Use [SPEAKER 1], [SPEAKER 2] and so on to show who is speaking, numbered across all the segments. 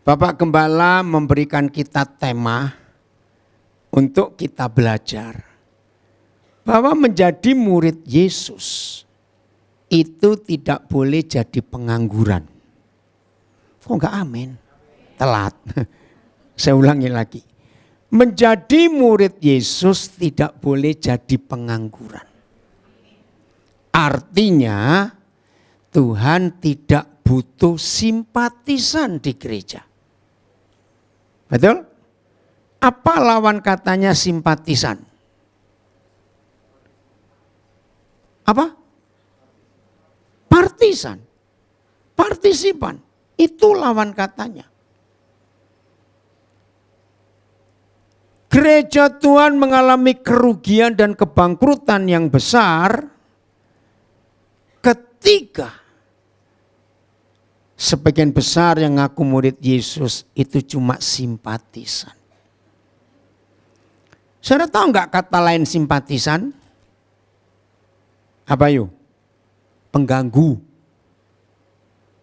[SPEAKER 1] Bapak Gembala memberikan kita tema untuk kita belajar bahwa menjadi murid Yesus itu tidak boleh jadi pengangguran. Kok enggak amin? Telat. Saya ulangi lagi. Menjadi murid Yesus tidak boleh jadi pengangguran. Artinya Tuhan tidak butuh simpatisan di gereja. Betul? Apa lawan katanya simpatisan? Apa? Partisan. Partisipan. Itu lawan katanya. Gereja Tuhan mengalami kerugian dan kebangkrutan yang besar ketika sebagian besar yang ngaku murid Yesus itu cuma simpatisan. Saudara tahu nggak kata lain simpatisan? Apa yuk? Pengganggu.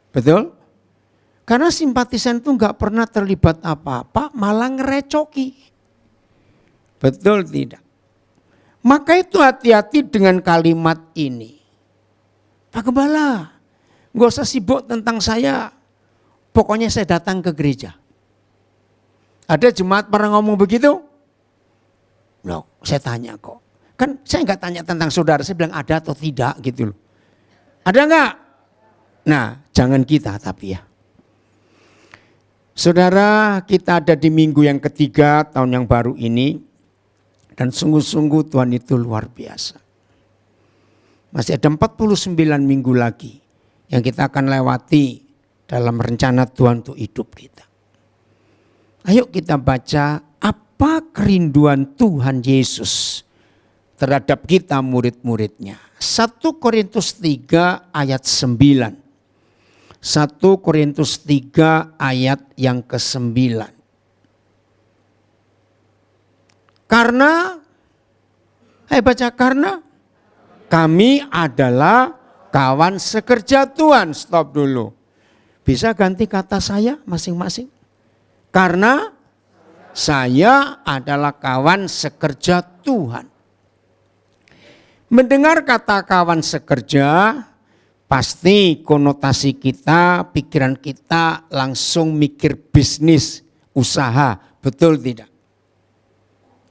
[SPEAKER 1] Betul? Karena simpatisan itu nggak pernah terlibat apa-apa, malah ngerecoki. Betul tidak? Maka itu hati-hati dengan kalimat ini. Pak Gembala, nggak usah sibuk tentang saya. Pokoknya saya datang ke gereja. Ada jemaat pernah ngomong begitu? Loh, saya tanya kok. Kan saya nggak tanya tentang saudara, saya bilang ada atau tidak gitu loh. Ada nggak? Nah, jangan kita tapi ya. Saudara, kita ada di minggu yang ketiga tahun yang baru ini. Dan sungguh-sungguh Tuhan itu luar biasa. Masih ada 49 minggu lagi yang kita akan lewati dalam rencana Tuhan untuk hidup kita. Ayo kita baca apa kerinduan Tuhan Yesus terhadap kita murid-muridnya. 1 Korintus 3 ayat 9. 1 Korintus 3 ayat yang ke-9. Karena kami adalah kawan sekerja Tuhan. Stop dulu. Bisa ganti kata saya masing-masing? Karena saya adalah kawan sekerja Tuhan. Mendengar kata kawan sekerja, pasti konotasi kita, pikiran kita langsung mikir bisnis, usaha. Betul tidak?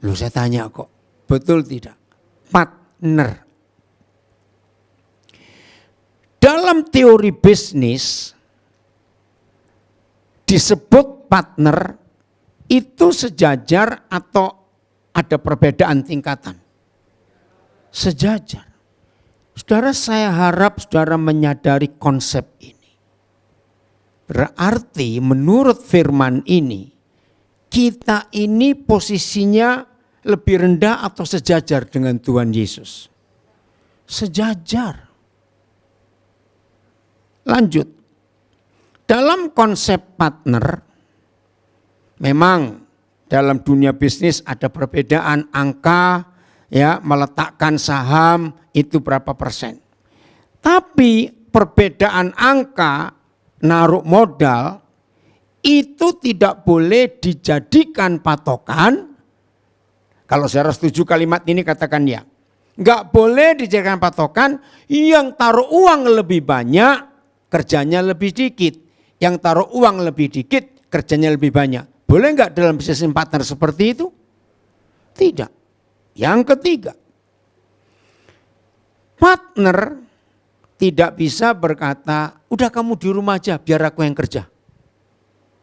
[SPEAKER 1] Loh saya tanya kok, betul tidak? Partner. Dalam teori bisnis disebut partner itu sejajar atau ada perbedaan tingkatan? Sejajar. Saudara, saya harap saudara menyadari konsep ini. Berarti menurut firman ini, kita ini posisinya lebih rendah atau sejajar dengan Tuhan Yesus? Sejajar. Lanjut. Dalam konsep partner, memang dalam dunia bisnis ada perbedaan angka, ya, meletakkan saham itu berapa persen. Tapi perbedaan angka naruh modal itu tidak boleh dijadikan patokan. Kalau saudara setuju kalimat ini katakan ya. Enggak boleh dijadikan patokan yang taruh uang lebih banyak, kerjanya lebih dikit. Yang taruh uang lebih dikit, kerjanya lebih banyak. Boleh enggak dalam bisnis partner seperti itu? Tidak. Yang ketiga, partner tidak bisa berkata, udah kamu di rumah aja biar aku yang kerja.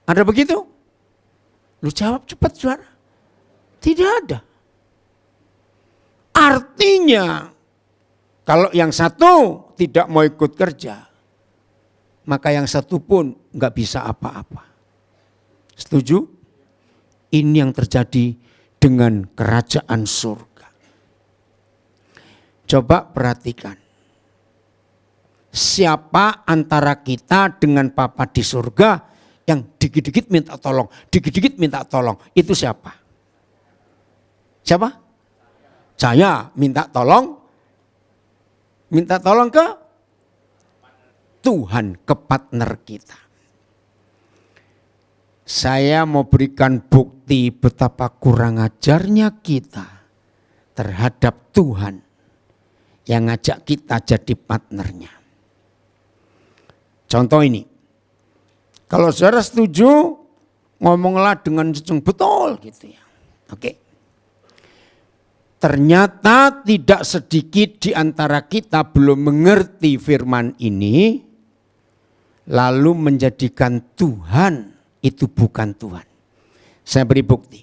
[SPEAKER 1] Ada begitu? Lu jawab cepat saudara. Tidak ada. Artinya kalau yang satu tidak mau ikut kerja, maka yang satu pun nggak bisa apa-apa. Setuju? Ini yang terjadi dengan kerajaan surga. Coba perhatikan. Siapa antara kita dengan Papa di surga yang dikit-dikit minta tolong, dikit-dikit minta tolong, itu siapa? Siapa? Saya minta tolong ke Tuhan, ke partner kita. saya mau berikan bukti betapa kurang ajarnya kita terhadap Tuhan yang ngajak kita jadi partnernya. Contoh ini, kalau saudara setuju, ngomonglah dengan sejeng betul gitu ya. Oke. Ternyata tidak sedikit di antara kita belum mengerti firman ini, lalu menjadikan Tuhan itu bukan Tuhan. Saya beri bukti.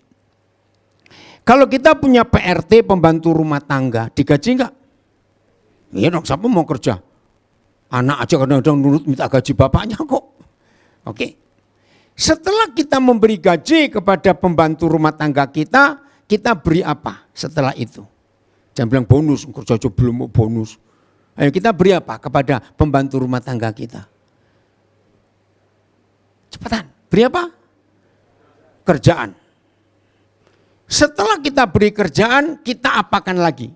[SPEAKER 1] Kalau kita punya PRT, pembantu rumah tangga, digaji enggak? Iya dong, siapa mau kerja? Anak aja kadang-kadang nurut minta gaji bapaknya kok. Oke. Setelah kita memberi gaji kepada pembantu rumah tangga kita beri apa setelah itu? Jangan bilang bonus, kerja aja belum mau bonus. Ayo kita beri apa kepada pembantu rumah tangga kita? Cepetan, beri apa? Kerjaan. Setelah kita beri kerjaan, kita apakan lagi?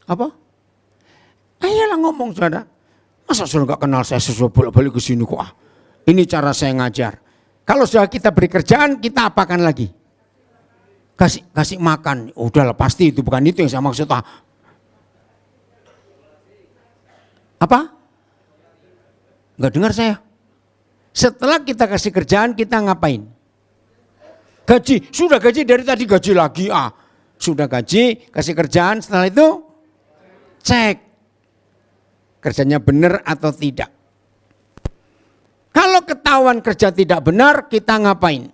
[SPEAKER 1] Apa? Ayolah ngomong saudara. Masa saudara gak kenal saya sesuai bolak-balik ke sini kok? Ini cara saya ngajar. Kalau sudah kita beri kerjaan, kita apakan lagi? Kasih makan. Udahlah pasti itu bukan itu yang saya maksud. Apa? Enggak dengar saya. Setelah kita kasih kerjaan, kita ngapain? Gaji. Sudah gaji dari tadi gaji lagi. Sudah gaji, kasih kerjaan, setelah itu cek. Kerjanya benar atau tidak. Kalau ketahuan kerja tidak benar, kita ngapain?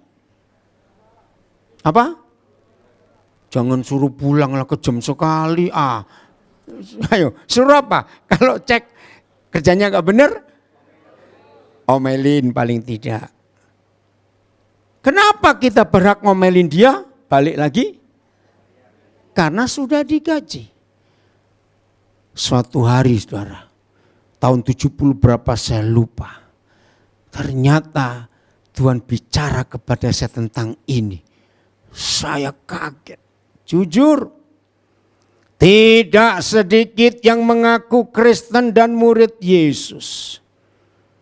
[SPEAKER 1] Apa? Jangan suruh pulang lah kejam sekali. Ayo, suruh apa? Kalau cek kerjanya gak benar, omelin paling tidak. Kenapa kita berhak ngomelin dia? Balik lagi. Karena sudah digaji. Suatu hari saudara, tahun 70 berapa saya lupa. Ternyata Tuhan bicara kepada saya tentang ini. Saya kaget. Jujur, tidak sedikit yang mengaku Kristen dan murid Yesus.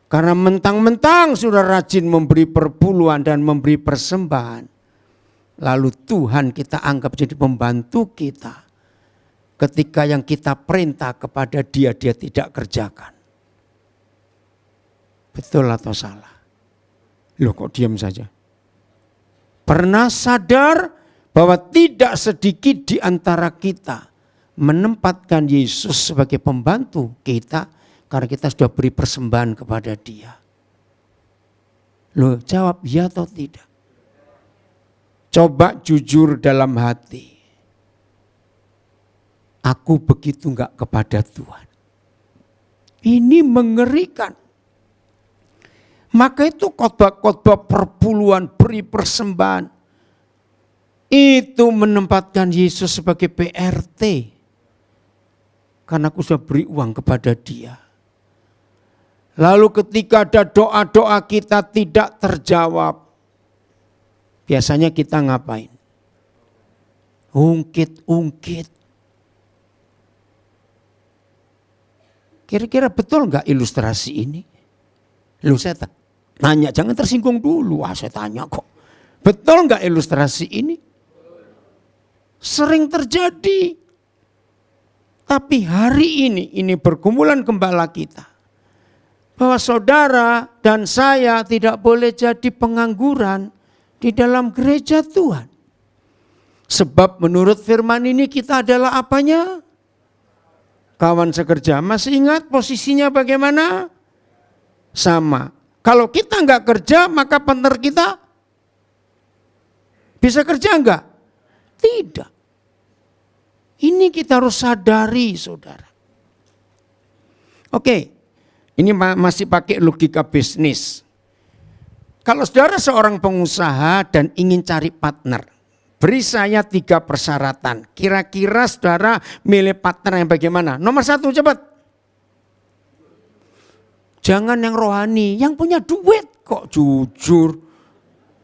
[SPEAKER 1] Karena mentang-mentang sudah rajin memberi perpuluhan dan memberi persembahan. Lalu Tuhan kita anggap jadi pembantu kita. Ketika yang kita perintah kepada dia tidak kerjakan. Betul atau salah? Loh kok diam saja? Pernah sadar bahwa tidak sedikit di antara kita menempatkan Yesus sebagai pembantu kita karena kita sudah beri persembahan kepada dia. Loh jawab ya atau tidak? Coba jujur dalam hati. Aku begitu enggak kepada Tuhan. Ini mengerikan. Maka itu khotbah-khotbah perpuluhan, beri persembahan. Itu menempatkan Yesus sebagai PRT. Karena aku sudah beri uang kepada dia. Lalu ketika ada doa-doa kita tidak terjawab. Biasanya kita ngapain? Ungkit-ungkit. Kira-kira betul enggak ilustrasi ini? Lu saya tanya, jangan tersinggung dulu. Saya tanya kok. Betul enggak ilustrasi ini? Sering terjadi. Tapi hari ini pergumulan gembala kita. Bahwa saudara dan saya tidak boleh jadi pengangguran di dalam gereja Tuhan. Sebab menurut firman ini kita adalah apanya? Kawan sekerja. Masih ingat posisinya bagaimana? Sama. Kalau kita enggak kerja, maka partner kita bisa kerja enggak? Tidak. Ini kita harus sadari saudara. Oke, ini masih pakai logika bisnis. Kalau saudara seorang pengusaha dan ingin cari partner, beri saya 3 persyaratan. Kira-kira saudara milih partner yang bagaimana? Nomor 1 cepat. Jangan yang rohani, yang punya duit kok jujur.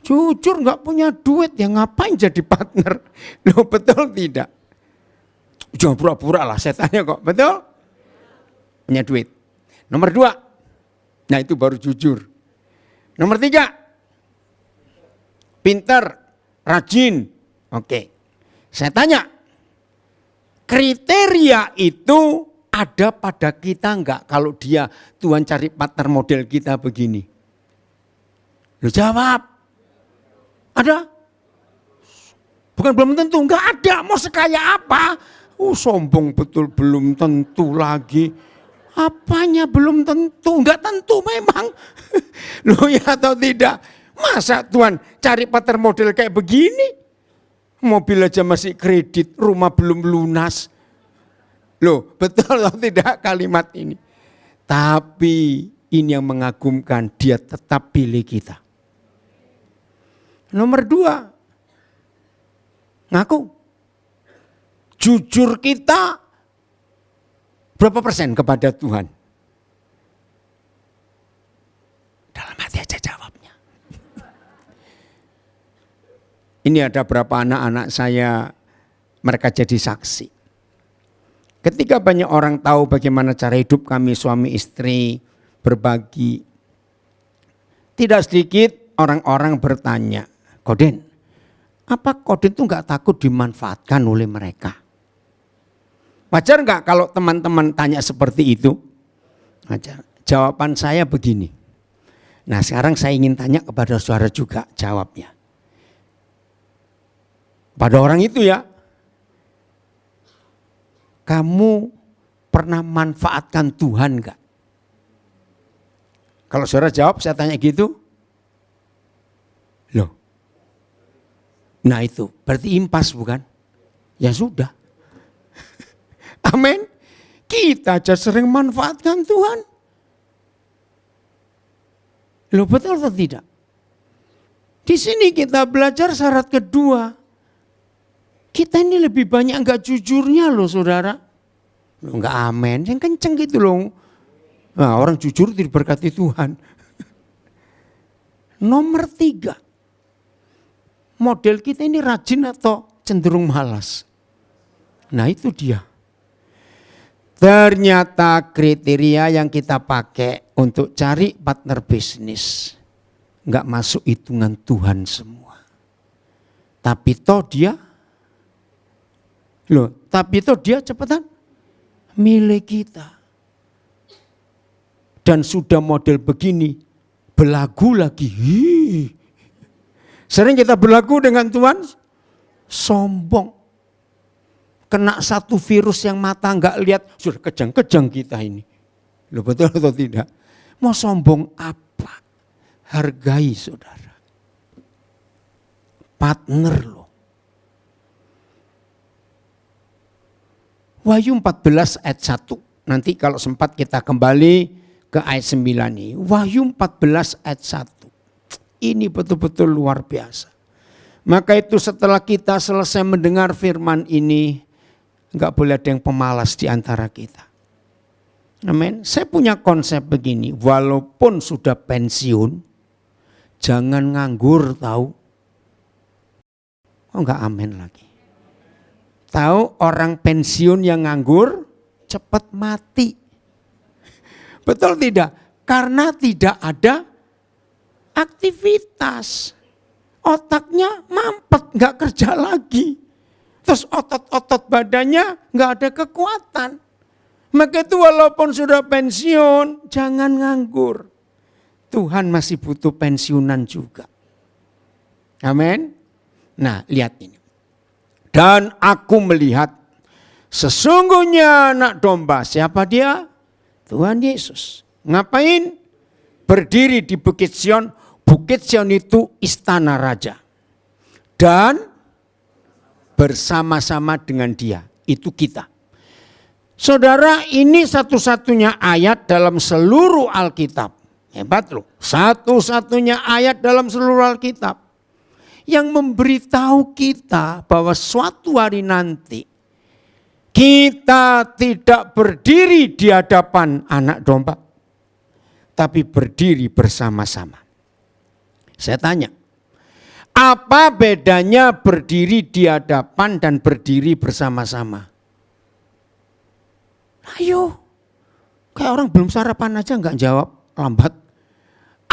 [SPEAKER 1] Jujur nggak punya duit, ya ngapain jadi partner? Loh betul tidak? Jangan pura-pura lah, saya tanya kok, betul? Punya duit. Nomor 2, nah itu baru jujur. Nomor 3, pinter, rajin. Oke, saya tanya, kriteria itu ada pada kita enggak kalau dia Tuhan cari partner model kita begini? Lu jawab, ada? Bukan belum tentu, enggak ada, mau sekaya apa? Sombong betul, belum tentu lagi. Apanya belum tentu? Enggak tentu memang. Loh ya atau tidak? Masa Tuhan cari partner model kayak begini? Mobil aja masih kredit, rumah belum lunas. Loh betul atau tidak kalimat ini? Tapi ini yang mengagumkan, dia tetap pilih kita. Nomor 2, ngaku. Jujur kita berapa persen kepada Tuhan? Dalam hati aja jawabnya. Ini ada berapa anak-anak saya, mereka jadi saksi. Ketika banyak orang tahu bagaimana cara hidup kami suami istri berbagi, tidak sedikit orang-orang bertanya, Koden, apa Koden tuh nggak takut dimanfaatkan oleh mereka? Wajar nggak kalau teman-teman tanya seperti itu? Wajar. Jawaban saya begini. Nah sekarang saya ingin tanya kepada saudara juga jawabnya. Pada orang itu ya, kamu pernah manfaatkan Tuhan nggak? Kalau saudara jawab, saya tanya gitu. Loh, nah itu berarti impas bukan? Ya sudah. Amin. Kita aja sering manfaatkan Tuhan. Loh betul atau tidak? Di sini kita belajar syarat kedua. Kita ini lebih banyak enggak jujurnya loh saudara. Loh enggak amin, yang kenceng gitu loh. Nah, orang jujur diberkati Tuhan. Nomor 3. Model kita ini rajin atau cenderung malas? Nah itu dia. Ternyata kriteria yang kita pakai untuk cari partner bisnis enggak masuk hitungan Tuhan semua. Tapi toh dia cepetan milik kita. Dan sudah model begini, berlagu lagi. Sering kita berlagu dengan Tuhan, sombong. Kena satu virus yang mata enggak lihat, sudah kejang-kejang kita ini. Loh betul atau tidak? Mau sombong apa? Hargai saudara. Partner loh. Wahyu 14 ayat 1. Nanti kalau sempat kita kembali ke ayat 9 ini. Wahyu 14 ayat 1. Ini betul-betul luar biasa. Maka itu setelah kita selesai mendengar firman ini, enggak boleh ada yang pemalas di antara kita. Amin. Saya punya konsep begini, walaupun sudah pensiun, jangan nganggur tahu. Oh enggak amin lagi. Tahu orang pensiun yang nganggur cepat mati. Betul tidak? Karena tidak ada aktivitas. Otaknya mampet, enggak kerja lagi. Terus otot-otot badannya enggak ada kekuatan. Maka itu walaupun sudah pensiun, jangan nganggur. Tuhan masih butuh pensiunan juga. Amin. Nah, lihat ini. Dan aku melihat sesungguhnya anak domba. Siapa dia? Tuhan Yesus. Ngapain? Berdiri di Bukit Sion. Bukit Sion itu istana raja. Dan bersama-sama dengan dia. Itu kita. Saudara, ini satu-satunya ayat dalam seluruh Alkitab. Hebat loh. Satu-satunya ayat dalam seluruh Alkitab yang memberitahu kita bahwa suatu hari nanti kita tidak berdiri di hadapan anak domba, tapi berdiri bersama-sama. Saya tanya, apa bedanya berdiri di hadapan dan berdiri bersama-sama? Ayo, kayak orang belum sarapan aja enggak jawab, lambat.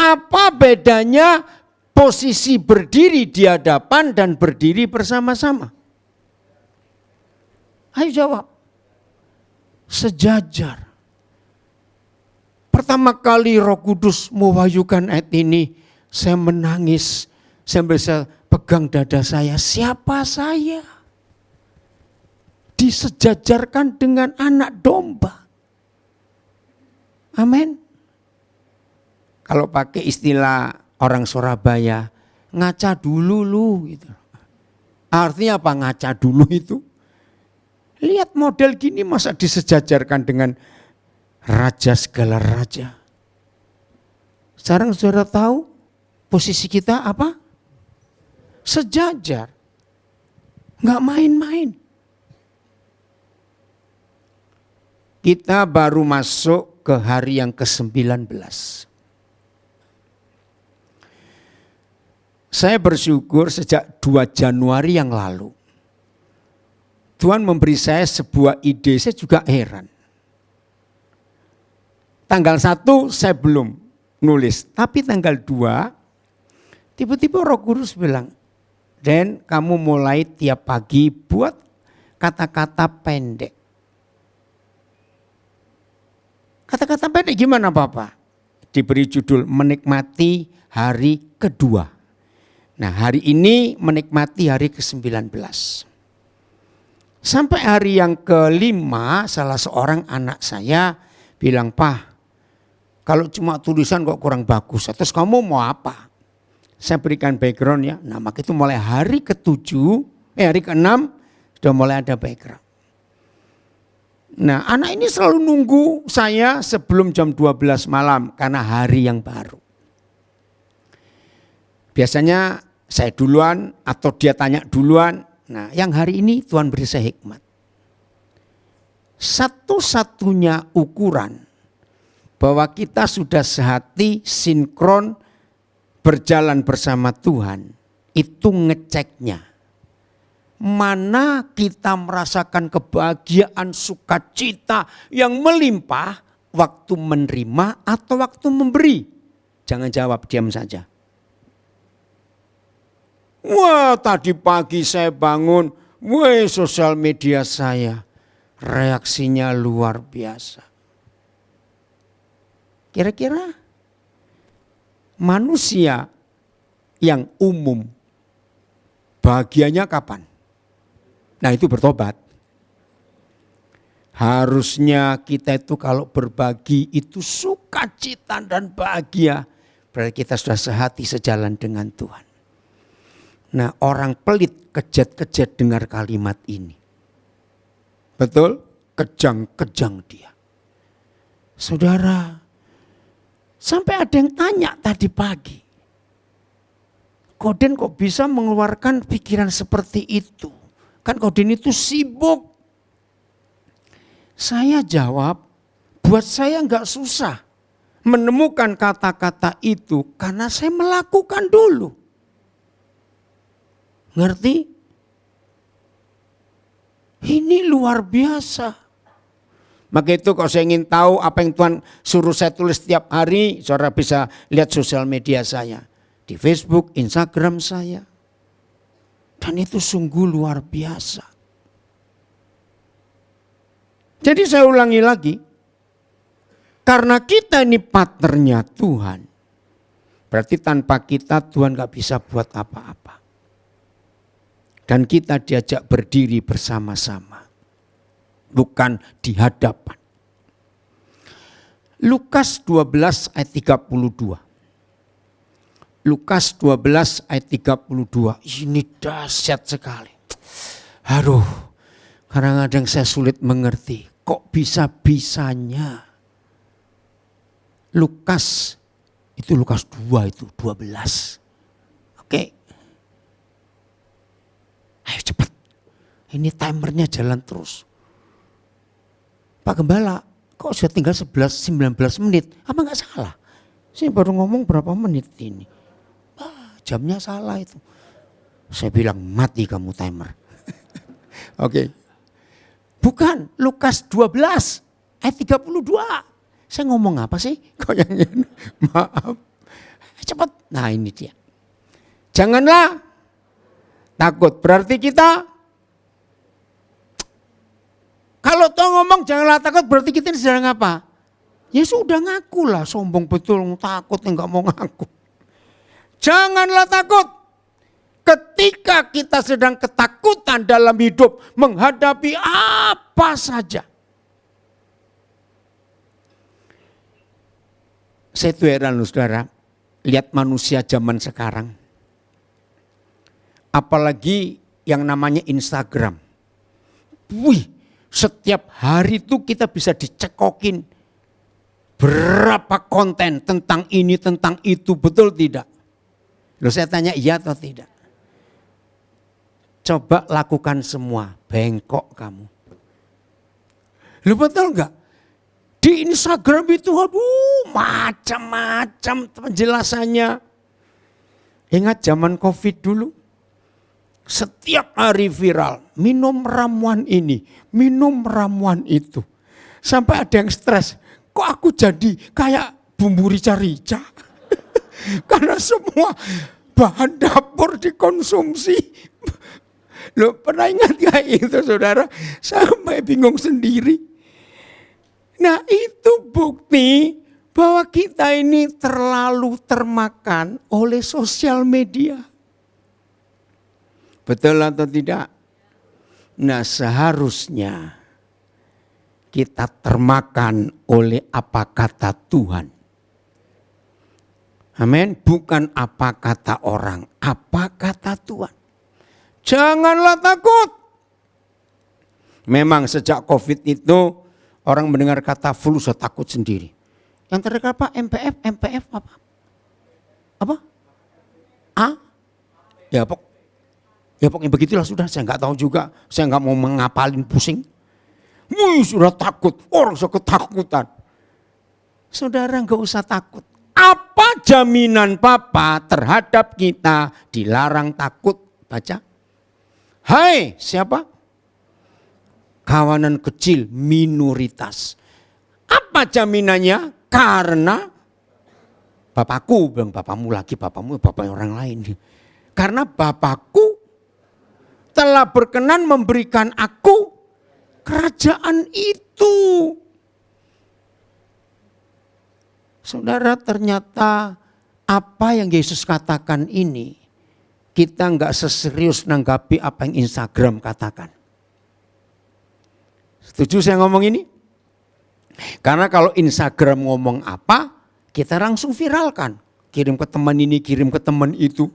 [SPEAKER 1] Apa bedanya posisi berdiri di hadapan dan berdiri bersama-sama? Ayo jawab. Sejajar. Pertama kali Roh Kudus mewahyukan ayat ini, saya menangis. Saya bisa pegang dada saya, siapa saya? Disejajarkan dengan anak domba. Amin. Kalau pakai istilah orang Surabaya, ngaca dulu lu. Gitu. Artinya apa ngaca dulu itu? Lihat model gini masa disejajarkan dengan raja segala raja. Sekarang saudara tahu posisi kita apa? Sejajar. Nggak main-main. Kita baru masuk ke hari yang ke-19. Saya bersyukur sejak 2 Januari yang lalu. Tuhan memberi saya sebuah ide, saya juga heran. Tanggal 1 saya belum nulis, tapi tanggal 2 tiba-tiba Roh Kudus bilang, Dan kamu mulai tiap pagi buat kata-kata pendek. Kata-kata pendek gimana Bapak? Diberi judul menikmati hari kedua. Nah hari ini menikmati hari ke-19. Sampai hari yang ke-5 salah seorang anak saya bilang, "Pak, kalau cuma tulisan kok kurang bagus. Terus kamu mau apa?" Saya berikan background ya. Nah maka itu mulai hari ke-7, hari ke-6 sudah mulai ada background. Nah anak ini selalu nunggu saya sebelum jam 12 malam karena hari yang baru. Biasanya saya duluan atau dia tanya duluan. Nah yang hari ini Tuhan beri saya hikmat. Satu-satunya ukuran bahwa kita sudah sehati sinkron berjalan bersama Tuhan itu ngeceknya. Mana kita merasakan kebahagiaan sukacita yang melimpah waktu menerima atau waktu memberi. Jangan jawab, diam saja. Wah tadi pagi saya bangun, sosial media saya reaksinya luar biasa. Kira-kira manusia yang umum bahagianya kapan? Nah itu bertobat. Harusnya kita itu kalau berbagi itu sukacita dan bahagia. Berarti kita sudah sehati sejalan dengan Tuhan. Nah orang pelit kejat-kejat dengar kalimat ini. Betul? Kejang-kejang dia. Saudara, sampai ada yang tanya tadi pagi. Koden kok bisa mengeluarkan pikiran seperti itu? Kan Koden itu sibuk. Saya jawab, buat saya enggak susah menemukan kata-kata itu karena saya melakukan dulu. Ngerti? Ini luar biasa. Maka itu kalau saya ingin tahu apa yang Tuhan suruh saya tulis setiap hari, saudara bisa lihat sosial media saya. Di Facebook, Instagram saya. Dan itu sungguh luar biasa. Jadi saya ulangi lagi. Karena kita ini partnernya Tuhan. Berarti tanpa kita Tuhan gak bisa buat apa-apa. Dan kita diajak berdiri bersama-sama. Bukan di hadapan. Lukas 12 ayat 32. Lukas 12 ayat 32. Ini dahsyat sekali. Aduh, kadang-kadang saya sulit mengerti. Kok bisa-bisanya? Lukas, itu Lukas 2 itu, 12. Oke. Ayo cepat. Ini timernya jalan terus. Pak Gembala, kok sudah tinggal 19 menit? Apa enggak salah? Saya baru ngomong berapa menit ini. Jamnya salah itu. Saya bilang mati kamu timer. Oke. Bukan, Lukas 12 ayat 32. Saya ngomong apa sih? Kok yang maaf. Cepat. Nah ini dia. Janganlah takut. Berarti kita, kalau toh ngomong janganlah takut, berarti kita sedang apa? Ya sudah ngaku lah, sombong betul, takut enggak mau ngaku. Janganlah takut. Ketika kita sedang ketakutan dalam hidup, menghadapi apa saja. Saya tuh heran loh saudara, lihat manusia zaman sekarang. Apalagi yang namanya Instagram. Wih, setiap hari itu kita bisa dicekokin berapa konten tentang ini, tentang itu, betul tidak? Loh saya tanya iya atau tidak? Coba lakukan semua, bengkok kamu. Loh betul enggak? Di Instagram itu aduh macam-macam penjelasannya. Ingat zaman COVID dulu. Setiap hari viral, minum ramuan ini, minum ramuan itu. Sampai ada yang stres, kok aku jadi kayak bumbu rica-rica? Karena semua bahan dapur dikonsumsi. Loh pernah ingat gak itu saudara? Sampai bingung sendiri. Nah itu bukti bahwa kita ini terlalu termakan oleh sosial media. Betul atau tidak? Nah seharusnya kita termakan oleh apa kata Tuhan. Amin. Bukan apa kata orang, apa kata Tuhan. Janganlah takut. Memang sejak COVID itu orang mendengar kata flu sudah takut sendiri. Yang terdekat apa? MPF apa? Apa? A? Ya pokoknya begitulah sudah. Saya nggak tahu juga. Saya nggak mau mengapalin pusing. Wih sudah takut. Orang sudah ketakutan. Saudara nggak usah takut. Apa jaminan Papa terhadap kita dilarang takut? Baca. Hai siapa? Kawanan kecil minoritas. Apa jaminannya? Karena Bapakku, bilang bapakmu lagi, bapakmu bapak orang lain. Karena Bapakku telah berkenan memberikan aku kerajaan itu. Saudara ternyata apa yang Yesus katakan ini, kita enggak seserius nanggapi apa yang Instagram katakan. Setuju saya ngomong ini? Karena kalau Instagram ngomong apa, kita langsung viralkan. Kirim ke teman ini, kirim ke teman itu.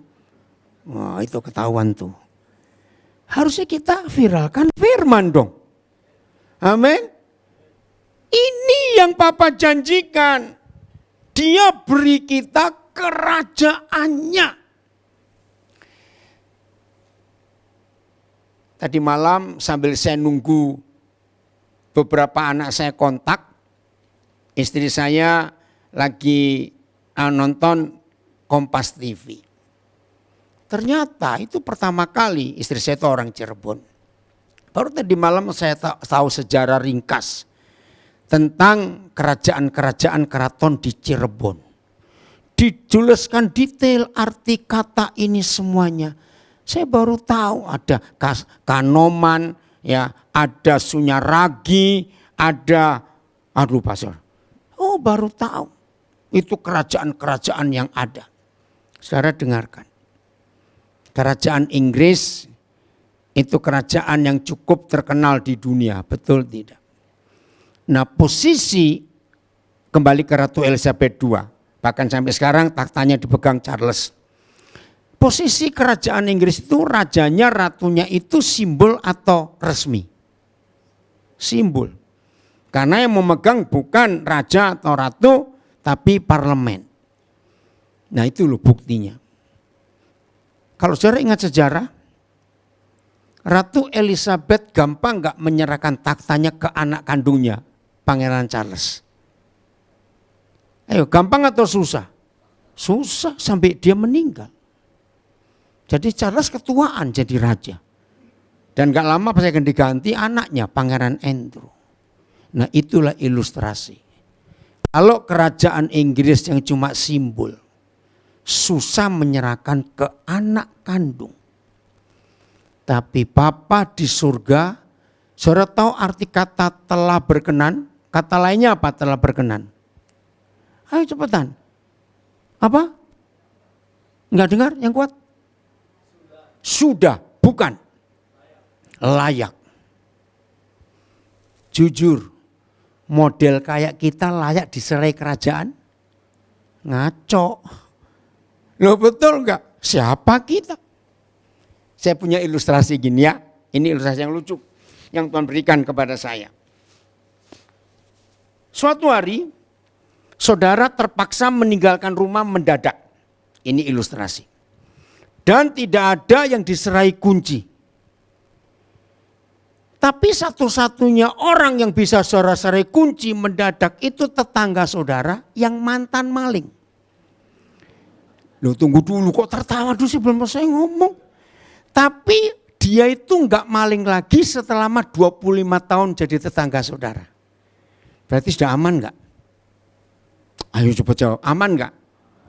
[SPEAKER 1] Wah itu ketahuan tuh. Harusnya kita viralkan firman dong. Amin. Ini yang Papa janjikan. Dia beri kita kerajaannya. Tadi malam sambil saya nunggu beberapa anak saya kontak, istri saya lagi nonton Kompas TV. Ternyata itu pertama kali, istri saya itu orang Cirebon. Baru tadi malam saya tahu sejarah ringkas tentang kerajaan-kerajaan keraton di Cirebon. Dijelaskan detail arti kata ini semuanya. Saya baru tahu ada Kanoman, ya, ada Sunyaragi, ada Pastor. Oh, baru tahu. Itu kerajaan-kerajaan yang ada. Saudara dengarkan. Kerajaan Inggris itu kerajaan yang cukup terkenal di dunia, betul tidak? Nah, posisi kembali ke Ratu Elizabeth II, bahkan sampai sekarang taktanya dipegang Charles. Posisi kerajaan Inggris itu rajanya, ratunya itu simbol atau resmi? Simbol. Karena yang memegang bukan raja atau ratu, tapi parlemen. Nah itu loh buktinya. Kalau saudara ingat sejarah, Ratu Elizabeth gampang gak menyerahkan taktanya ke anak kandungnya, Pangeran Charles? Ayo, gampang atau susah? Susah sampai dia meninggal. Jadi Charles ketuaan jadi raja. Dan gak lama pas akan diganti anaknya Pangeran Andrew. Nah itulah ilustrasi. Kalau kerajaan Inggris yang cuma simbol, susah menyerahkan ke anak kandung. Tapi Bapa di surga, saudara tahu arti kata telah berkenan? Kata lainnya apa telah berkenan? Ayo cepetan. Apa? Enggak dengar yang kuat? Sudah, bukan. Layak. Jujur, model kayak kita layak diserai kerajaan? Ngaco. Loh betul enggak? Siapa kita? Saya punya ilustrasi gini ya. Ini ilustrasi yang lucu. Yang Tuhan berikan kepada saya. Suatu hari, saudara terpaksa meninggalkan rumah mendadak. Ini ilustrasi. Dan tidak ada yang diserai kunci. Tapi satu-satunya orang yang bisa saudara serai kunci mendadak itu tetangga saudara yang mantan maling. Loh tunggu dulu, kok tertawa dulu sih belum selesai ngomong. Tapi dia itu enggak maling lagi setelah 25 tahun jadi tetangga saudara. Berarti sudah aman enggak? Ayo coba jawab, aman enggak?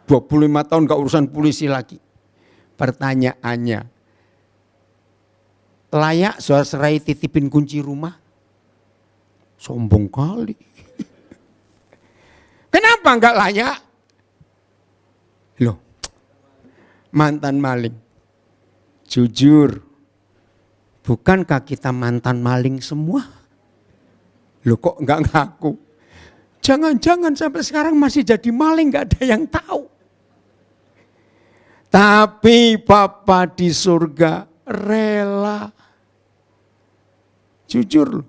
[SPEAKER 1] 25 tahun enggak urusan polisi lagi. Pertanyaannya, layak saudara serai titipin kunci rumah? Sombong kali. Kenapa enggak layak? Loh, mantan maling. Jujur, bukankah kita mantan maling semua? Loh kok enggak ngaku? Jangan-jangan sampai sekarang masih jadi maling, enggak ada yang tahu. Tapi Bapa di surga rela. Jujur loh.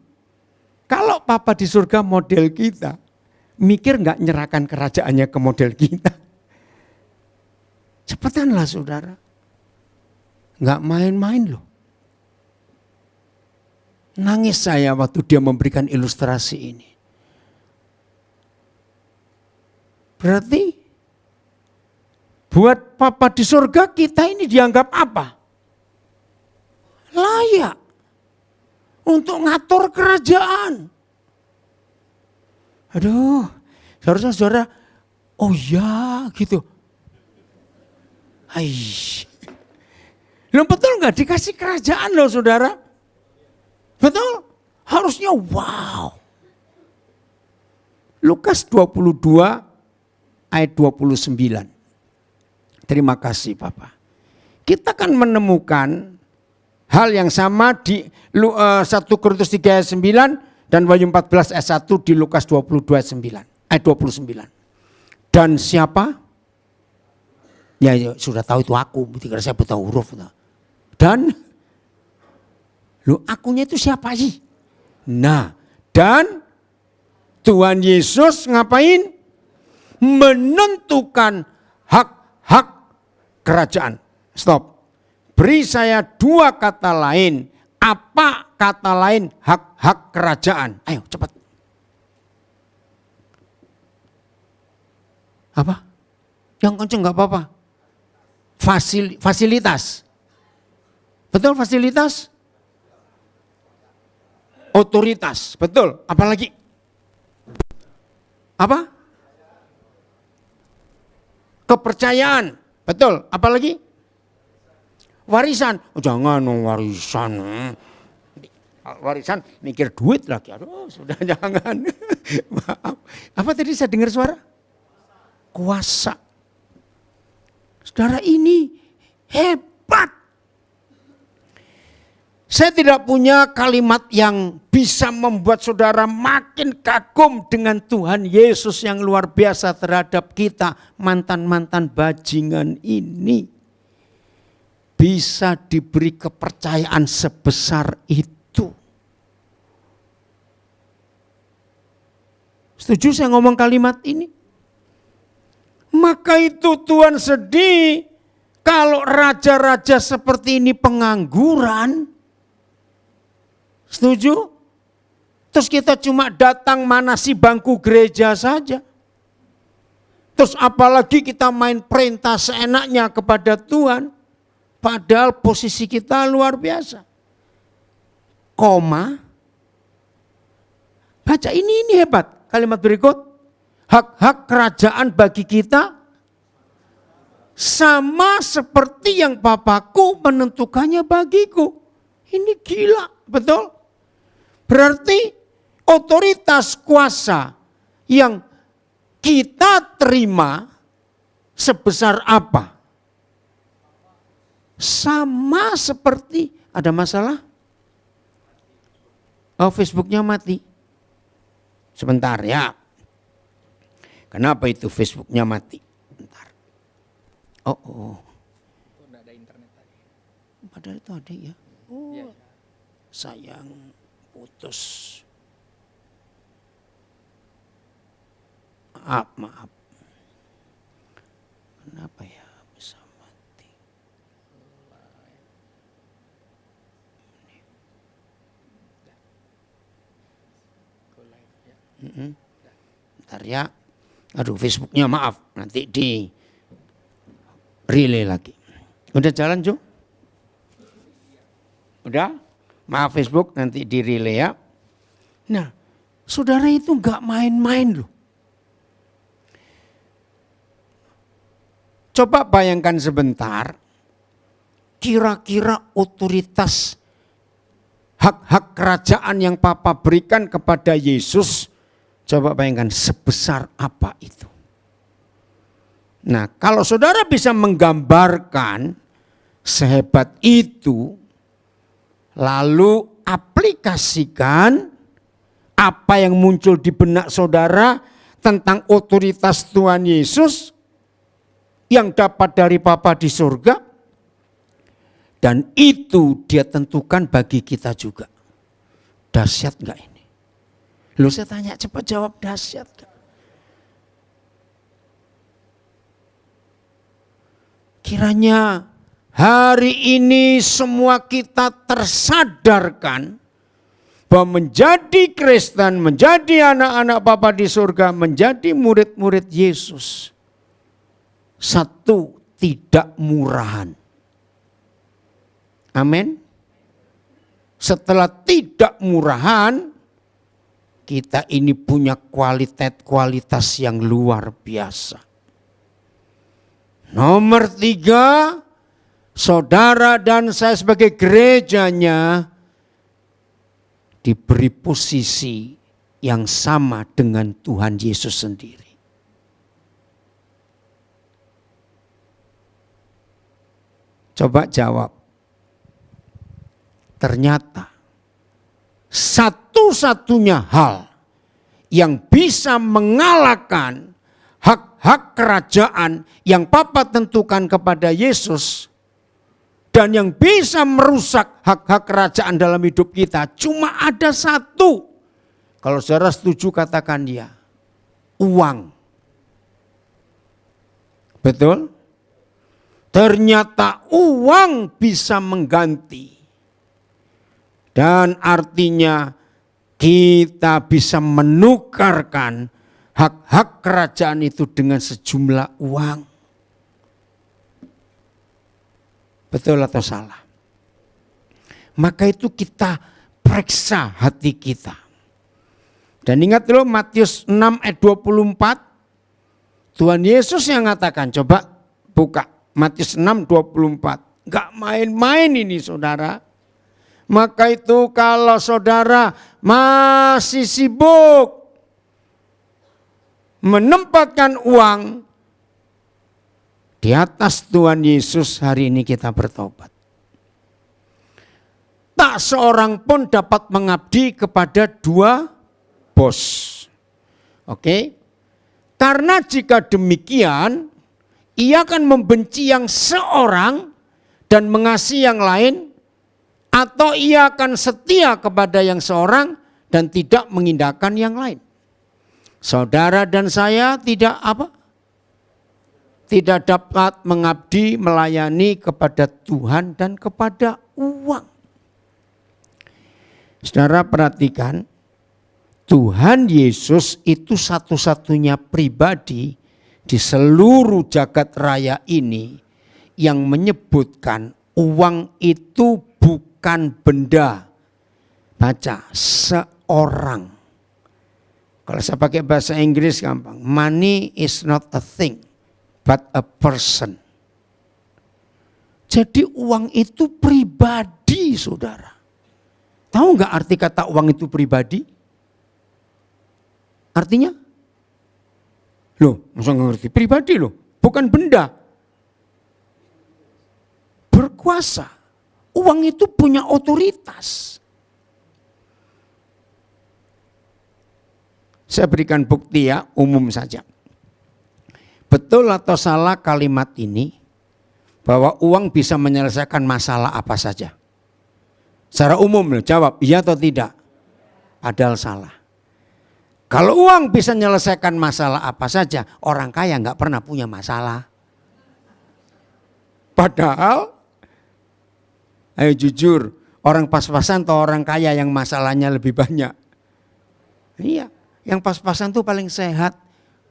[SPEAKER 1] Kalau Bapa di surga model kita, mikir enggak nyerahkan kerajaannya ke model kita? Cepetanlah saudara. Enggak main-main loh. Nangis saya waktu dia memberikan ilustrasi ini. Berarti buat Papa di surga kita ini dianggap apa? Layak untuk ngatur kerajaan. Aduh, seharusnya saudara, oh ya gitu. Aish. Loh betul nggak dikasih kerajaan loh saudara? Betul? Harusnya wow. Lukas 22 ayat 29. Terima kasih Bapak. Kita kan menemukan hal yang sama di 1 Korintus 3 ayat 9 dan Wahyu 14 ayat 1 di Lukas 22 ayat 29. Dan siapa? Ya sudah tahu itu aku, karena saya buta huruf. Dan akunya itu siapa sih? Nah, dan Tuhan Yesus ngapain? Menentukan hak-hak kerajaan. Stop. Beri saya dua kata lain. Apa kata lain hak-hak kerajaan? Ayo cepat. Apa? Yang kenceng nggak apa-apa. Fasilitas. Betul fasilitas? Otoritas. Betul. Apalagi? Apa? Kepercayaan. Betul. Apalagi? Warisan. Oh, jangan warisan. Warisan mikir duit lagi. Aduh sudah jangan. Maaf. Apa tadi saya dengar suara? Kuasa. Saudara ini hebat. Saya tidak punya kalimat yang bisa membuat saudara makin kagum dengan Tuhan Yesus yang luar biasa terhadap kita. Mantan-mantan bajingan ini bisa diberi kepercayaan sebesar itu. Setuju saya ngomong kalimat ini? Maka itu Tuhan sedih kalau raja-raja seperti ini pengangguran. Setuju? Terus kita cuma datang manasi bangku gereja saja. Terus apalagi kita main perintah seenaknya kepada Tuhan. Padahal posisi kita luar biasa. Koma. Baca ini hebat. Kalimat berikut. Hak-hak kerajaan bagi kita sama seperti yang Bapakku menentukannya bagiku. Ini gila, betul? Berarti otoritas kuasa yang kita terima sebesar apa? Sama seperti, ada masalah? Oh, Facebooknya mati. Sebentar ya. Kenapa itu Facebooknya mati? Bentar. Oh.
[SPEAKER 2] Udah ada internet tadi.
[SPEAKER 1] Padahal itu ada ya. Oh, sayang putus. Maaf. Kenapa ya bisa mati? Bentar ya. Aduh, Facebooknya maaf. Nanti di relay lagi. Udah jalan, Jo? Udah? Maaf Facebook, nanti di relay ya. Nah, saudara itu enggak main-main loh. Coba bayangkan sebentar, kira-kira otoritas hak-hak kerajaan yang Papa berikan kepada Yesus, coba bayangkan sebesar apa itu. Nah, kalau saudara bisa menggambarkan sehebat itu, lalu aplikasikan apa yang muncul di benak saudara tentang otoritas Tuhan Yesus yang dapat dari Bapa di surga, dan itu dia tentukan bagi kita juga. Dahsyat enggak ini? Loh, saya tanya, cepat jawab, dahsyat enggak? Kiranya hari ini semua kita tersadarkan bahwa menjadi Kristen, menjadi anak-anak Bapa di surga, menjadi murid-murid Yesus, satu, tidak murahan. Amin. Setelah tidak murahan, kita ini punya kualitas yang luar biasa. Nomor 3, saudara dan saya sebagai gerejanya diberi posisi yang sama dengan Tuhan Yesus sendiri. Coba jawab. Ternyata satu-satunya hal yang bisa mengalahkan hak-hak kerajaan yang Papa tentukan kepada Yesus dan yang bisa merusak hak-hak kerajaan dalam hidup kita cuma ada satu. Kalau saudara setuju katakan ya, uang. Betul? Ternyata uang bisa mengganti. Dan artinya kita bisa menukarkan hak-hak kerajaan itu dengan sejumlah uang. Betul atau salah? Maka itu kita periksa hati kita. Dan ingat loh Matius 6 ayat 24. Tuhan Yesus yang mengatakan, coba buka Matius 6 24. Gak main-main ini saudara. Maka itu kalau saudara masih sibuk menempatkan uang di atas Tuhan Yesus, hari ini kita bertobat. Tak seorang pun dapat mengabdi kepada dua bos. Oke? Karena jika demikian, ia akan membenci yang seorang dan mengasihi yang lain, atau ia akan setia kepada yang seorang dan tidak mengindahkan yang lain. Saudara dan saya tidak dapat mengabdi, melayani kepada Tuhan dan kepada uang. Saudara perhatikan, Tuhan Yesus itu satu-satunya pribadi di seluruh jagat raya ini yang menyebutkan uang itu bukan benda. Baca, seorang. Kalau saya pakai bahasa Inggris gampang. Money is not a thing, but a person. Jadi uang itu pribadi, saudara. Tahu nggak arti kata uang itu pribadi? Artinya? Loh, masa nggak ngerti? Pribadi loh, bukan benda. Berkuasa. Uang itu punya otoritas. Saya berikan bukti ya, umum saja. Betul atau salah kalimat ini, bahwa uang bisa menyelesaikan masalah apa saja? Secara umum loh, jawab iya atau tidak? Padahal salah. Kalau uang bisa menyelesaikan masalah apa saja, orang kaya nggak pernah punya masalah. Padahal, ayo jujur, orang pas-pasan atau orang kaya yang masalahnya lebih banyak? Iya. Yang pas-pasan tuh paling sehat,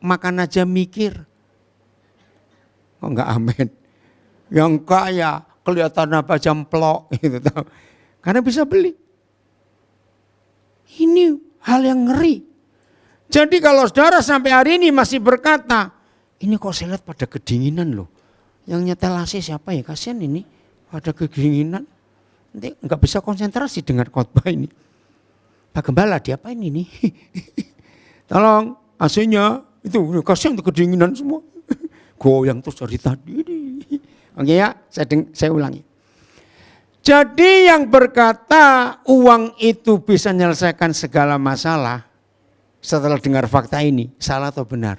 [SPEAKER 1] makan aja mikir. Kok enggak amin? Yang kaya kelihatan apa jemplok gitu tahu. Karena bisa beli. Ini hal yang ngeri. Jadi kalau saudara sampai hari ini masih berkata, ini kok saya lihat pada kedinginan loh. Yang nyetel AC siapa ya? Kasihan ini pada kedinginan. Nanti enggak bisa konsentrasi dengan khotbah ini. Pak Gembala diapain ini? Tolong AC-nya itu kasihan tuh kedinginan semua. Goyang terus dari tadi. Oke ya, saya ulangi. Jadi yang berkata uang itu bisa menyelesaikan segala masalah, setelah dengar fakta ini, salah atau benar?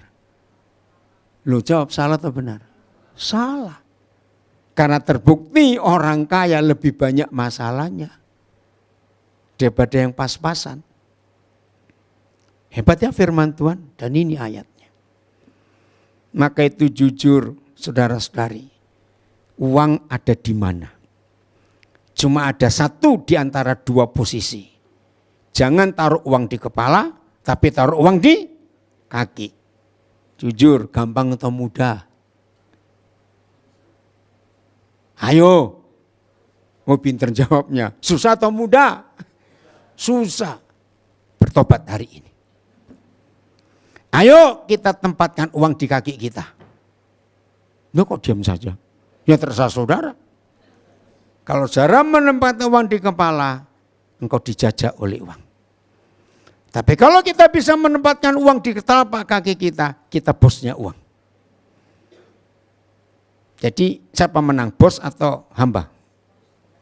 [SPEAKER 1] Lu jawab salah atau benar? Salah. Karena terbukti orang kaya lebih banyak masalahnya daripada yang pas-pasan. Hebatnya firman Tuhan dan ini ayatnya. Maka itu jujur saudara-saudari, uang ada di mana? Cuma ada satu di antara dua posisi. Jangan taruh uang di kepala, tapi taruh uang di kaki. Jujur, gampang atau mudah? Ayo, mau pinter jawabnya. Susah atau mudah? Susah. Bertobat hari ini. Ayo kita tempatkan uang di kaki kita. Loh kok diam saja? Ya terserah saudara. Kalau saudara menempatkan uang di kepala, engkau dijajah oleh uang. Tapi kalau kita bisa menempatkan uang di telapak kaki kita bosnya uang. Jadi siapa menang, bos atau hamba?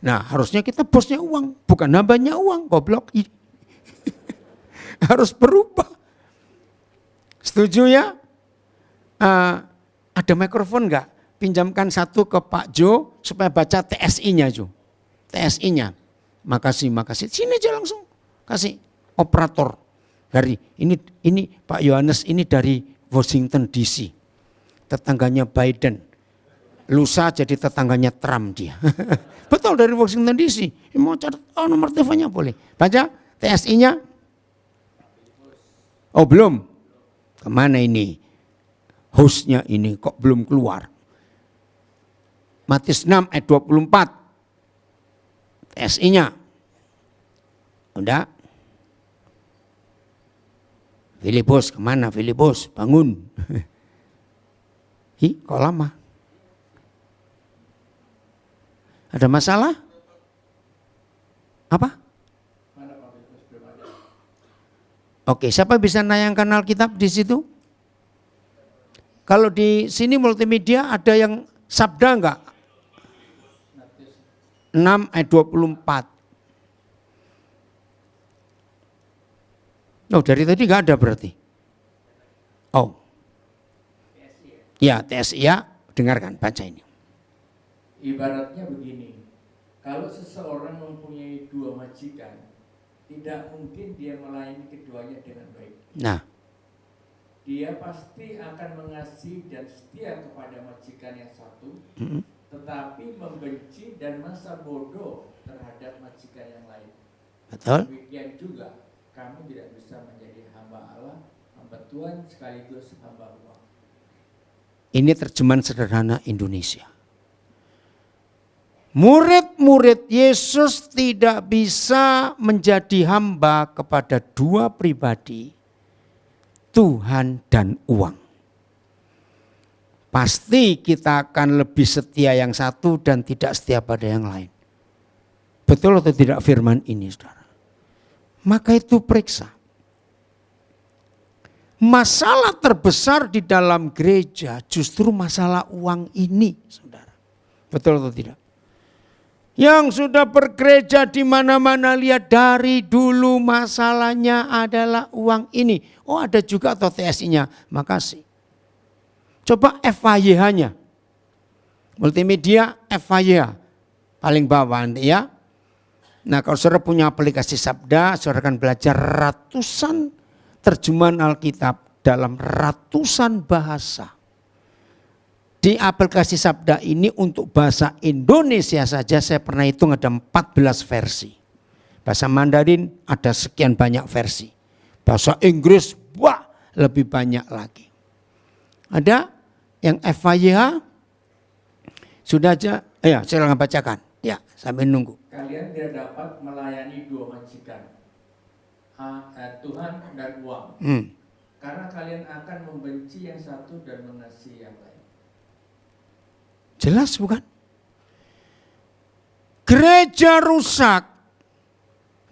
[SPEAKER 1] Nah harusnya kita bosnya uang, bukan hambanya uang, goblok. Harus berubah. Setuju ya? Ada mikrofon enggak? Pinjamkan satu ke Pak Jo supaya baca TSI-nya Jo. TSI-nya. Makasih. Sini aja langsung. Kasih operator. Dari ini Pak Yohanes ini dari Washington DC. Tetangganya Biden. Lusa jadi tetangganya Trump dia. Betul dari Washington DC. Mau catat nomor teleponnya boleh. Baca TSI-nya. Oh belum. Kemana ini? Hostnya ini kok belum keluar. Matius 6 ayat 24. TSI-nya. Udah. Filipus kemana? Filipus bangun. Ih kok lama? Ada masalah? Apa? Oke, siapa bisa nayangkan Alkitab di situ? Kalau di sini multimedia ada yang sabda enggak? 6 ayat 24. Oh, dari tadi enggak ada berarti. Oh. Ya, TSI ya, dengarkan, baca ini.
[SPEAKER 3] Ibaratnya begini, kalau seseorang mempunyai dua majikan, tidak mungkin dia melayani keduanya dengan baik.
[SPEAKER 1] Nah,
[SPEAKER 3] dia pasti akan mengasihi dan setia kepada majikan yang satu, tetapi membenci dan masa bodoh terhadap majikan yang lain.
[SPEAKER 1] betul?
[SPEAKER 3] Demikian juga, kamu tidak bisa menjadi hamba Allah, hamba Tuhan sekaligus hamba uang.
[SPEAKER 1] Ini terjemahan sederhana Indonesia. Murid-murid Yesus tidak bisa menjadi hamba kepada dua pribadi, Tuhan dan uang. pasti kita akan lebih setia yang satu dan tidak setia pada yang lain. Betul atau tidak firman ini, saudara? Maka itu periksa. Masalah terbesar di dalam gereja justru masalah uang ini, saudara. Betul atau tidak? Yang sudah bergereja di mana-mana lihat dari dulu masalahnya adalah uang ini. Oh, ada juga atau TSI-nya. Makasih. Coba FYH-nya. Multimedia FYH. Paling bawah ya. Nah, kalau saudara punya aplikasi Sabda, saudara akan belajar ratusan terjemahan Alkitab dalam ratusan bahasa. Di aplikasi Sabda ini untuk bahasa Indonesia saja saya pernah hitung ada 14 versi. Bahasa Mandarin ada sekian banyak versi. Bahasa Inggris wah lebih banyak lagi. Ada yang FYH? Sudah aja? Ya, silakan bacakan. Ya, sambil nunggu.
[SPEAKER 3] Kalian tidak dapat melayani dua majikan, Tuhan dan uang. Karena kalian akan membenci yang satu dan mengasihi yang lain.
[SPEAKER 1] Jelas bukan? Gereja rusak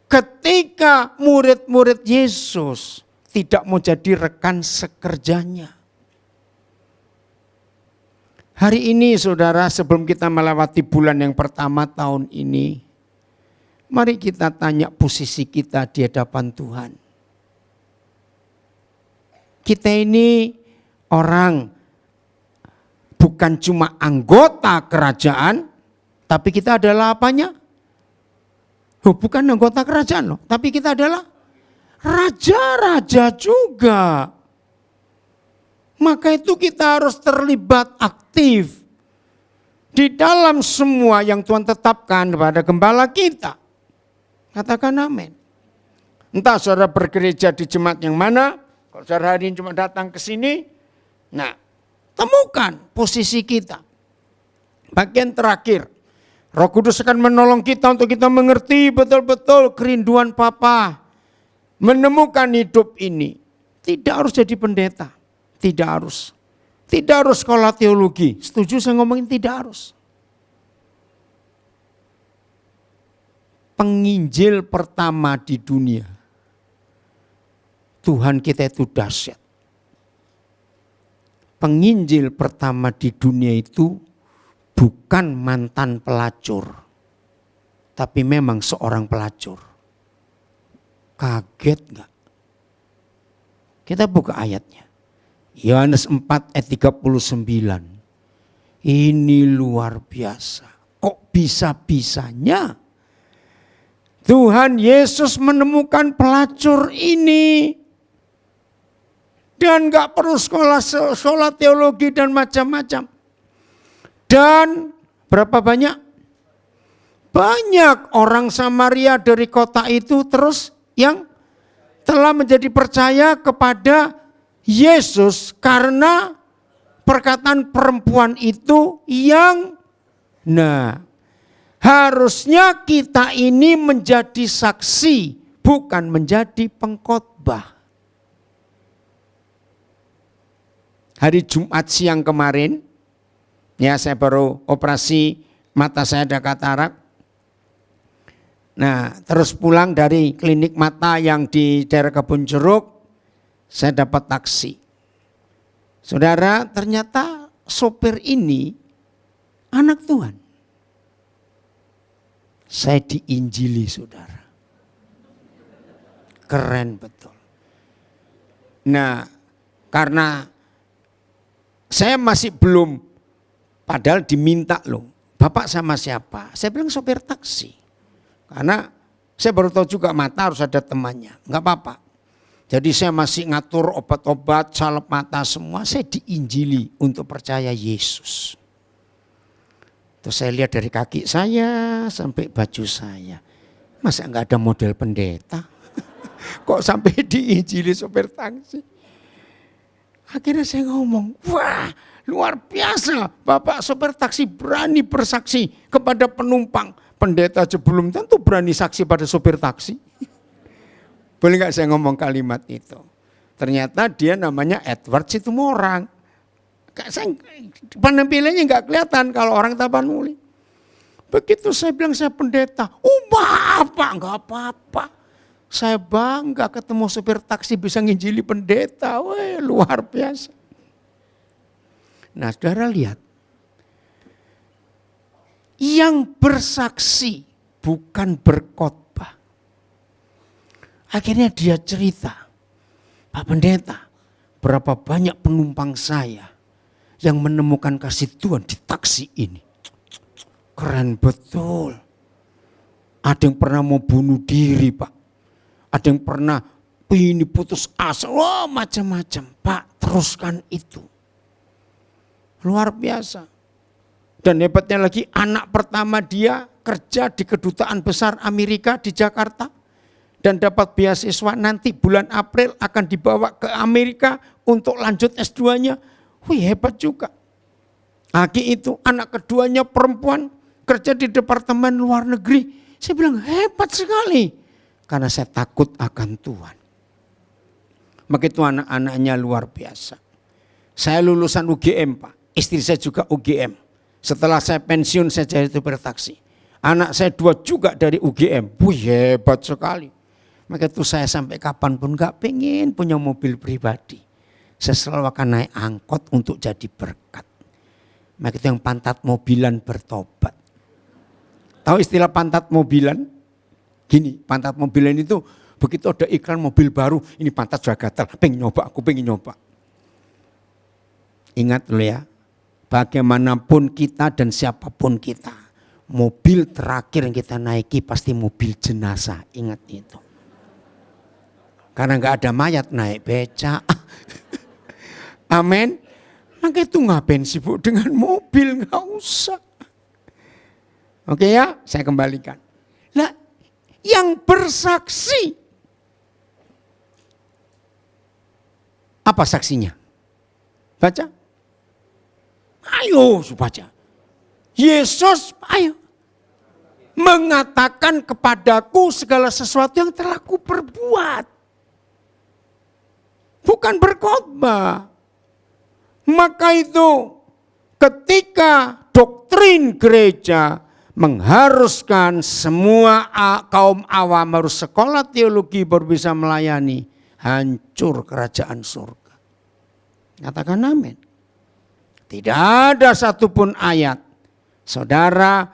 [SPEAKER 1] ketika murid-murid Yesus tidak mau jadi rekan sekerjanya. Hari ini saudara, sebelum kita melewati bulan yang pertama tahun ini, mari kita tanya posisi kita di hadapan Tuhan. Kita ini orang bukan cuma anggota kerajaan, tapi kita adalah apanya? Bukan anggota kerajaan loh, tapi kita adalah raja-raja juga. Maka itu kita harus terlibat aktif di dalam semua yang Tuhan tetapkan kepada gembala kita. Katakan amin. Entah saudara bergereja di jemaat yang mana, kalau saudara hari ini cuma datang ke sini, nah temukan posisi kita. Bagian terakhir, Roh Kudus akan menolong kita untuk kita mengerti betul-betul kerinduan Bapa. Menemukan hidup ini. Tidak harus jadi pendeta. Tidak harus. Tidak harus sekolah teologi. Setuju saya ngomongin tidak harus. Penginjil pertama di dunia. Tuhan kita itu dahsyat. Penginjil pertama di dunia itu bukan mantan pelacur. Tapi memang seorang pelacur. Kaget enggak? Kita buka ayatnya. Yohanes 4 ayat 39. Ini luar biasa. Kok bisa-bisanya Tuhan Yesus menemukan pelacur ini. Dan gak perlu sekolah teologi dan macam-macam. Dan berapa banyak? Banyak orang Samaria dari kota itu terus yang telah menjadi percaya kepada Yesus karena perkataan perempuan itu yang harusnya kita ini menjadi saksi bukan menjadi pengkhotbah. Hari Jumat siang kemarin, ya saya baru operasi mata saya ada katarak. Nah terus pulang dari klinik mata yang di daerah Kebun Jeruk, saya dapat taksi. Saudara, ternyata sopir ini anak Tuhan. Saya diinjili, saudara. Keren betul. Nah, karena saya masih belum, padahal diminta loh. Bapak sama siapa? Saya bilang sopir taksi. Karena saya baru tahu juga mata harus ada temannya. Enggak apa-apa. Jadi saya masih ngatur obat-obat, salep mata semua. Saya diinjili untuk percaya Yesus. Terus saya lihat dari kaki saya sampai baju saya. Masa enggak ada model pendeta? Kok sampai diinjili sopir taksi? Akhirnya saya ngomong, wah luar biasa. Bapak sopir taksi berani bersaksi kepada penumpang. Pendeta aja belum tentu berani saksi pada sopir taksi. Boleh nggak saya ngomong kalimat itu? Ternyata dia namanya Edward Situmorang. penampilannya nggak kelihatan kalau orang Tapanuli. Begitu saya bilang saya pendeta, Bapak nggak apa-apa. Saya bangga ketemu supir taksi bisa nginjili pendeta, wah luar biasa. Nah saudara lihat, yang bersaksi bukan berkhotbah. Akhirnya dia cerita, Pak Pendeta, berapa banyak penumpang saya yang menemukan kasih Tuhan di taksi ini. Keren betul. Ada yang pernah mau bunuh diri, Pak. Ada yang pernah ini putus asa. Wah, macam-macam. Pak, teruskan itu. Luar biasa. Dan hebatnya lagi anak pertama dia kerja di Kedutaan Besar Amerika di Jakarta. Dan dapat beasiswa nanti bulan April akan dibawa ke Amerika untuk lanjut S2-nya. Wih, hebat juga. Aki itu anak keduanya perempuan. Kerja di Departemen Luar Negeri. Saya bilang hebat sekali. Karena saya takut akan Tuhan. Begitu anak-anaknya luar biasa. Saya lulusan UGM, Pak. Istri saya juga UGM. Setelah saya pensiun saya jadi supir taksi. Anak saya 2 juga dari UGM. Wih hebat sekali. Maka itu saya sampai kapanpun gak pengen punya mobil pribadi. Saya selalu akan naik angkot untuk jadi berkat. Maka itu yang pantat mobilan bertobat. Tahu istilah pantat mobilan? Gini, pantat mobilan itu begitu ada iklan mobil baru, ini pantat sudah gatal, pengen nyoba, aku pengen nyoba. Ingat loh ya, bagaimanapun kita dan siapapun kita, mobil terakhir yang kita naiki pasti mobil jenazah, ingat itu. Karena nggak ada mayat naik beca. Amin. Maka itu ngapain sibuk dengan mobil, nggak usah. Oke ya, saya kembalikan. Nah, yang bersaksi. Apa saksinya? Baca. Ayo, baca. Yesus, ayo. Mengatakan kepadaku segala sesuatu yang telah kuperbuat. Bukan berkhotbah. Maka itu ketika doktrin gereja mengharuskan semua kaum awam harus sekolah teologi baru bisa melayani, hancur kerajaan surga. Katakan amin. Tidak ada satupun ayat saudara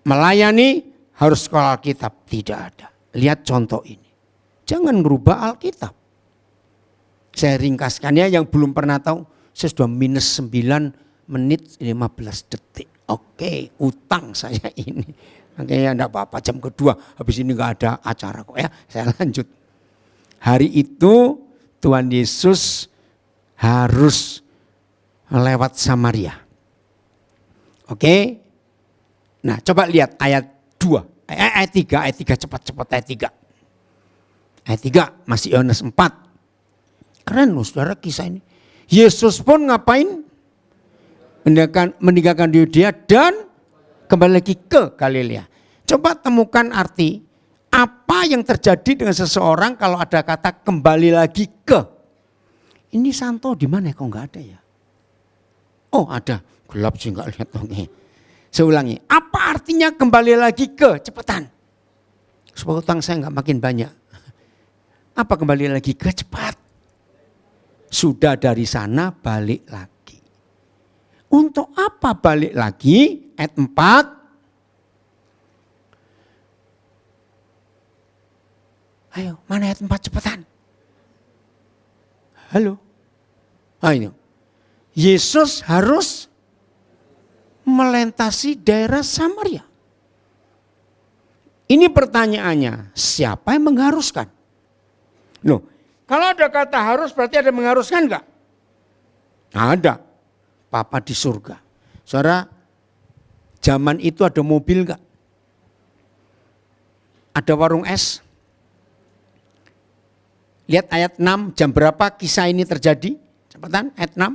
[SPEAKER 1] melayani harus sekolah Alkitab, tidak ada. Lihat contoh ini. Jangan merubah Alkitab. Saya ringkaskan ya yang belum pernah tahu, saya sudah minus 9 menit 15 detik. Oke, utang saya ini. Makanya enggak apa-apa, jam kedua habis ini enggak ada acara kok ya. Saya lanjut. Hari itu Tuhan Yesus harus lewat Samaria. Oke. Nah, coba lihat ayat 2. Ayat 3 cepat-cepat ayat 3. Ayat 3 masih Yohanes 4. Keren loh saudara kisah ini. Yesus pun ngapain? Meninggalkan Yudea dan kembali lagi ke Galilea. Coba temukan arti apa yang terjadi dengan seseorang kalau ada kata kembali lagi ke. Ini Santo di mana kok nggak ada ya? Oh ada, gelap sih nggak lihat. Oke. Saya ulangi, apa artinya kembali lagi ke? Cepetan. Supaya utang saya nggak makin banyak. Apa kembali lagi ke? Cepat. Sudah dari sana balik lagi. Untuk apa balik lagi? Ayat 4. Ayo, mana ayat 4 cepetan. Halo. Ayo. Yesus harus melintasi daerah Samaria. Ini pertanyaannya, siapa yang mengharuskan? Loh, kalau ada kata harus berarti ada mengharuskan enggak? Ada. Papa di surga. Saudara, zaman itu ada mobil enggak? Ada warung es? Lihat ayat 6, jam berapa kisah ini terjadi? Cepetan, ayat 6.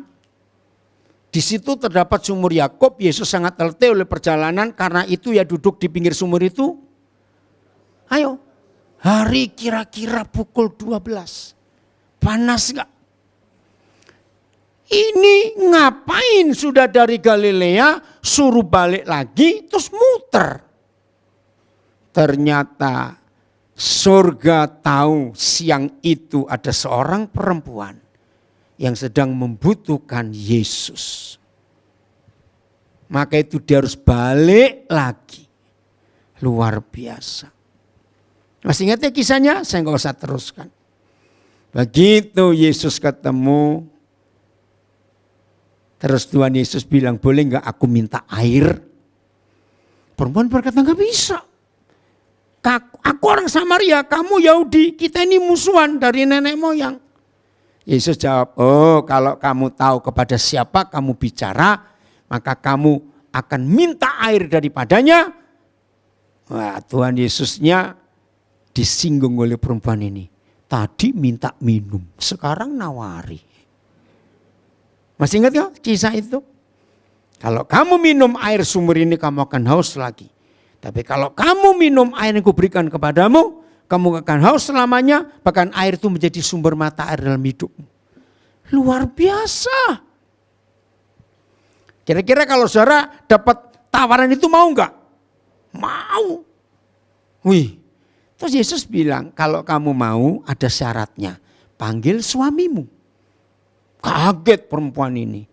[SPEAKER 1] Di situ terdapat sumur Yakub, Yesus sangat letih oleh perjalanan, karena itu ya duduk di pinggir sumur itu. Ayo, hari kira-kira pukul 12. Panas enggak? ini ngapain sudah dari Galilea suruh balik lagi terus muter. Ternyata surga tahu siang itu ada seorang perempuan yang sedang membutuhkan Yesus. Maka itu dia harus balik lagi. Luar biasa. Masih ingat ya kisahnya? Saya nggak usah teruskan. Begitu Yesus ketemu, terus Tuhan Yesus bilang, boleh nggak aku minta air? Perempuan berkata, nggak bisa. Aku orang Samaria, kamu Yahudi, kita ini musuhan dari nenek moyang. Yesus jawab, oh kalau kamu tahu kepada siapa kamu bicara, maka kamu akan minta air daripadanya. Wah, Tuhan Yesusnya disinggung oleh perempuan ini. Tadi minta minum, sekarang nawari. Masih ingat ya kisah itu? Kalau kamu minum air sumur ini kamu akan haus lagi. Tapi kalau kamu minum air yang kuberikan kepadamu, kamu akan haus selamanya. Bahkan air itu menjadi sumber mata air dalam hidupmu. Luar biasa. Kira-kira kalau saudara dapat tawaran itu mau enggak? Mau. Wih. Terus Yesus bilang, kalau kamu mau ada syaratnya. Panggil suamimu. Kaget perempuan ini.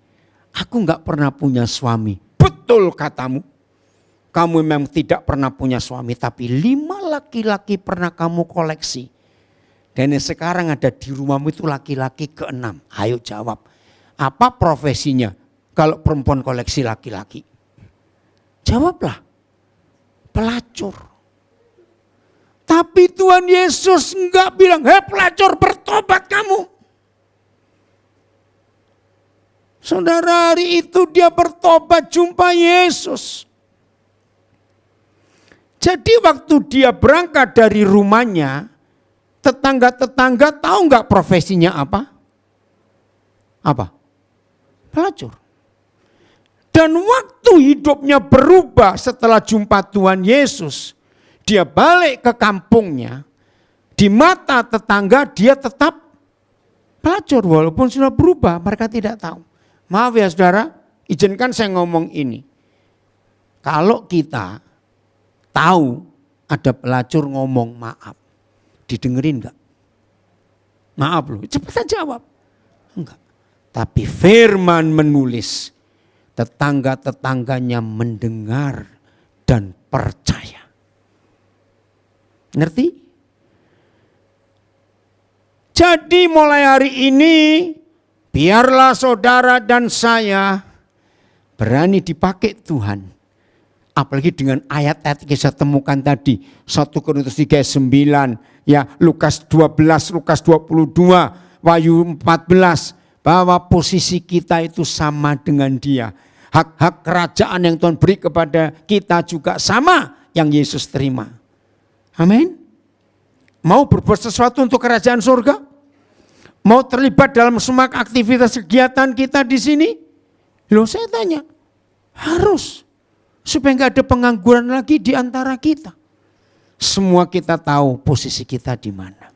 [SPEAKER 1] Aku enggak pernah punya suami. Betul katamu. Kamu memang tidak pernah punya suami. Tapi 5 laki-laki pernah kamu koleksi. Dan yang sekarang ada di rumahmu itu laki-laki ke-6. Ayo jawab. Apa profesinya? Kalau perempuan koleksi laki-laki. Jawablah. Pelacur. Tapi Tuhan Yesus enggak bilang, hei pelacur bertobat kamu. Saudara, hari itu dia bertobat jumpa Yesus. Jadi waktu dia berangkat dari rumahnya, tetangga-tetangga tahu enggak profesinya apa? Apa? Pelacur. Dan waktu hidupnya berubah setelah jumpa Tuhan Yesus, dia balik ke kampungnya, di mata tetangga dia tetap pelacur walaupun sudah berubah, mereka tidak tahu. Maaf ya saudara, izinkan saya ngomong ini. Kalau kita tahu ada pelacur ngomong maaf, didengerin enggak? Maaf loh, cepat jawab. Enggak. Tapi firman menulis, tetangga-tetangganya mendengar dan percaya. Ngerti? Jadi mulai hari ini biarlah saudara dan saya berani dipakai Tuhan. Apalagi dengan ayat-ayat yang saya temukan tadi. 1 Korintus 3:9, ya Lukas 12, Lukas 22, Wahyu 14. Bahwa posisi kita itu sama dengan dia. Hak-hak kerajaan yang Tuhan beri kepada kita juga sama yang Yesus terima. Amin. Mau berbuat sesuatu untuk kerajaan surga? Mau terlibat dalam semua aktivitas kegiatan kita di sini? Loh saya tanya, harus. Supaya nggak ada pengangguran lagi di antara kita. Semua kita tahu posisi kita di mana.